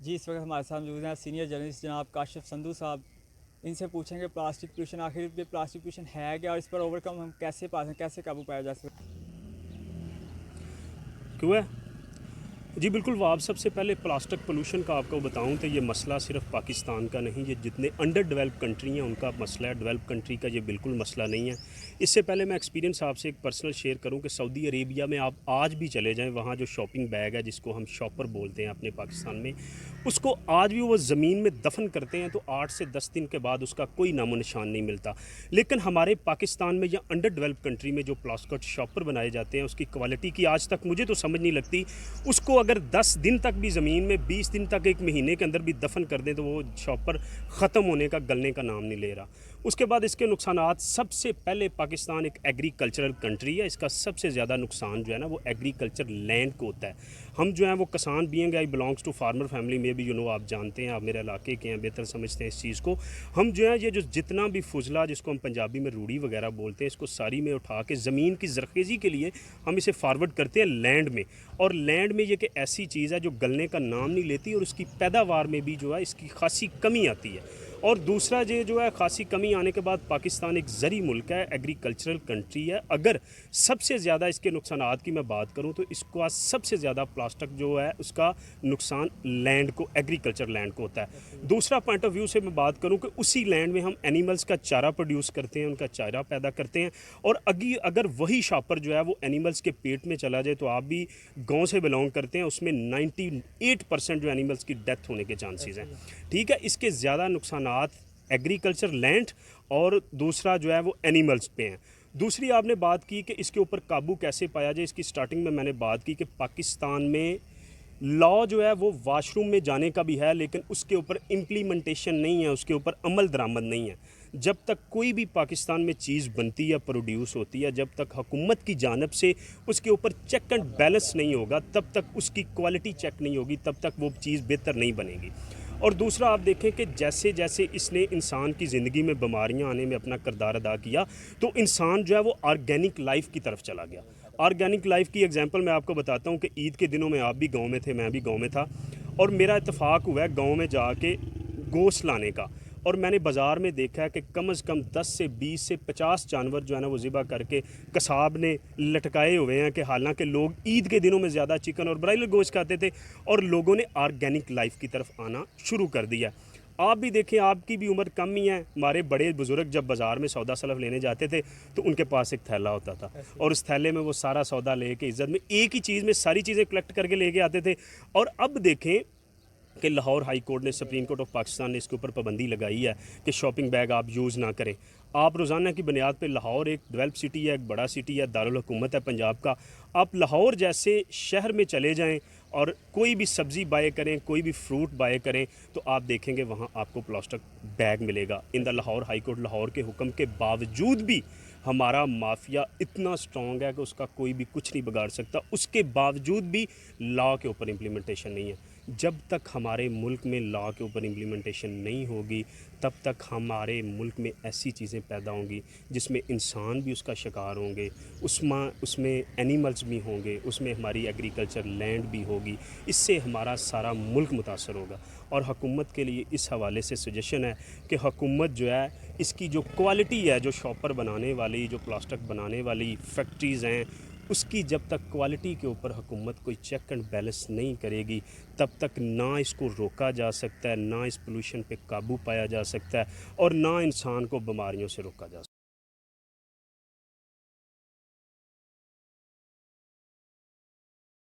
जी, इस वक्त हमारे साथ मौजूद हैं सीनियर जर्नलिस्ट जनाब काशिफ संधू साहब। इनसे पूछेंगे प्लास्टिक पोल्यूशन आखिर ये प्लास्टिक पोल्यूशन है क्या और इस पर ओवरकम हम कैसे पा कैसे काबू पाया जा सकता है। क्यों है जी बिल्कुल। वाब सबसे पहले प्लास्टिक पोल्यूशन का आपको बताऊं तो ये मसला सिर्फ पाकिस्तान का नहीं, ये जितने अंडर डेवलप कंट्री हैं उनका मसला है। डेवलप कंट्री का ये बिल्कुल मसला नहीं है। इससे पहले मैं एक्सपीरियंस आपसे एक पर्सनल शेयर करूं कि सऊदी अरेबिया में आप आज भी चले जाएं, वहाँ जो शॉपिंग बैग है जिसको हम शॉपर बोलते हैं अपने पाकिस्तान में, उसको आज भी वो ज़मीन में दफन करते हैं तो 8 से 10 दिन के बाद उसका कोई नामो निशान नहीं मिलता। लेकिन हमारे पाकिस्तान में या अंडर डेवलप कंट्री में जो प्लास्टिक शॉपर बनाए जाते हैं उसकी क्वालिटी की आज तक मुझे तो समझ नहीं लगती। उसको अगर 10 दिन तक भी ज़मीन में, 20 दिन तक, एक महीने के अंदर भी दफन कर दें तो वो शॉपर ख़त्म होने का, गलने का नाम नहीं ले रहा। उसके बाद इसके नुकसानात, सबसे पहले पाकिस्तान एक एग्रीकल्चरल कंट्री है, इसका सबसे ज़्यादा नुकसान जो है ना वो एग्रीकल्चर लैंड को होता है। हम जो है वो किसान being I belongs to farmer family में भी, आप जानते हैं, आप मेरे इलाके के हैं, बेहतर समझते हैं इस चीज़ को। हम जो है ये जो जितना भी फुजला, जिसको हम पंजाबी में रूढ़ी वगैरह बोलते हैं, इसको सारी में उठा के ज़मीन की ज़रखेज़ी के लिए हम इसे फारवर्ड करते हैं लैंड में। और लैंड में ये कि ऐसी चीज़ है जो गलने का नाम नहीं लेती और उसकी पैदावार में भी जो है इसकी खासी कमी आती है। और दूसरा ये जो है खासी कमी आने के बाद पाकिस्तान एक ज़री मुल्क है, एग्रीकल्चरल कंट्री है। अगर सबसे ज़्यादा इसके नुकसानात की मैं बात करूँ तो इसका सबसे ज़्यादा प्लास्टिक जो है उसका नुकसान लैंड को, एग्रीकल्चर लैंड को होता है। दूसरा पॉइंट ऑफ व्यू से मैं बात करूँ कि उसी लैंड में हम एनिमल्स का चारा प्रोड्यूस करते हैं, उनका चारा पैदा करते हैं। और अगर वही शॉपर जो है वो एनिमल्स के पेट में चला जाए, तो आप भी गाँव से बिलोंग करते हैं, उसमें 98% जो एनिमल्स की डेथ होने के चांसेस हैं। ठीक है, इसके ज़्यादा नुकसान एग्रीकल्चर लैंड और दूसरा जो है वो एनिमल्स पे हैं। दूसरी आपने बात की कि इसके ऊपर काबू कैसे पाया जाए। इसकी स्टार्टिंग में मैंने बात की कि पाकिस्तान में लॉ जो है वो वॉशरूम में जाने का भी है, लेकिन उसके ऊपर इम्प्लीमेंटेशन नहीं है, उसके ऊपर अमल दरामद नहीं है। जब तक कोई भी पाकिस्तान में चीज़ बनती या प्रोड्यूस होती है, जब तक हुकूमत की जानिब से उसके ऊपर चेक एंड बैलेंस नहीं होगा, तब तक उसकी क्वालिटी चेक नहीं होगी, तब तक वो चीज़ बेहतर नहीं बनेगी। और दूसरा आप देखें कि जैसे जैसे इसने इंसान की ज़िंदगी में बीमारियां आने में अपना किरदार अदा किया, तो इंसान जो है वो ऑर्गेनिक लाइफ की तरफ चला गया। ऑर्गेनिक लाइफ की एग्जांपल मैं आपको बताता हूँ कि ईद के दिनों में आप भी गांव में थे, मैं भी गांव में था, और मेरा इत्तेफाक हुआ है गांव में जाके गोश्त लाने का। और मैंने बाज़ार में देखा है कि कम से कम 10 से 20 से 50 जानवर जो है ना वो ज़िबा करके कसाब ने लटकाए हुए हैं, कि हालांकि लोग ईद के दिनों में ज़्यादा चिकन और ब्रायलर गोश्त खाते थे और लोगों ने ऑर्गेनिक लाइफ की तरफ आना शुरू कर दिया। आप भी देखें, आपकी भी उम्र कम ही है, हमारे बड़े बुज़ुर्ग जब बाज़ार में सौदा सलफ लेने जाते थे तो उनके पास एक थैला होता था, और उस थैले में वो सारा सौदा लेके इज़्ज़त में एक ही चीज़ में सारी चीज़ें कलेक्ट करके लेके आते थे। और अब देखें कि लाहौर हाई कोर्ट ने, सुप्रीम कोर्ट ऑफ पाकिस्तान ने इसके ऊपर पाबंदी लगाई है कि शॉपिंग बैग आप यूज़ ना करें। आप रोज़ाना की बुनियाद पे, लाहौर एक डेवलप सिटी है, एक बड़ा सिटी है, दारुल हुकूमत है पंजाब का, आप लाहौर जैसे शहर में चले जाएं और कोई भी सब्ज़ी बाय करें, कोई भी फ्रूट बाय करें, तो आप देखेंगे वहाँ आपको प्लास्टिक बैग मिलेगा। In the Lahore high court, Lahore के हुक्म के बावजूद भी हमारा माफिया इतना स्ट्रॉन्ग है कि उसका कोई भी कुछ नहीं बिगाड़ सकता। उसके बावजूद भी लॉ के ऊपर इम्प्लीमेंटेशन नहीं है। जब तक हमारे मुल्क में लॉ के ऊपर इम्प्लीमेंटेशन नहीं होगी, तब तक हमारे मुल्क में ऐसी चीज़ें पैदा होंगी जिसमें इंसान भी उसका शिकार होंगे, उसमें एनिमल्स भी होंगे, उसमें हमारी एग्रीकल्चर लैंड भी होगी। इससे हमारा सारा मुल्क मुतासर होगा। और हुकूमत के लिए इस हवाले से सजेशन है कि हुकूमत जो है इसकी जो क्वालिटी है, जो शॉपर बनाने वाली, जो प्लास्टिक बनाने वाली फैक्ट्रीज़ हैं, उसकी जब तक क्वालिटी के ऊपर हुकूमत कोई चेक एंड बैलेंस नहीं करेगी, तब तक ना इसको रोका जा सकता है, ना इस पोल्यूशन पे काबू पाया जा सकता है, और ना इंसान को बीमारियों से रोका जा सकता है।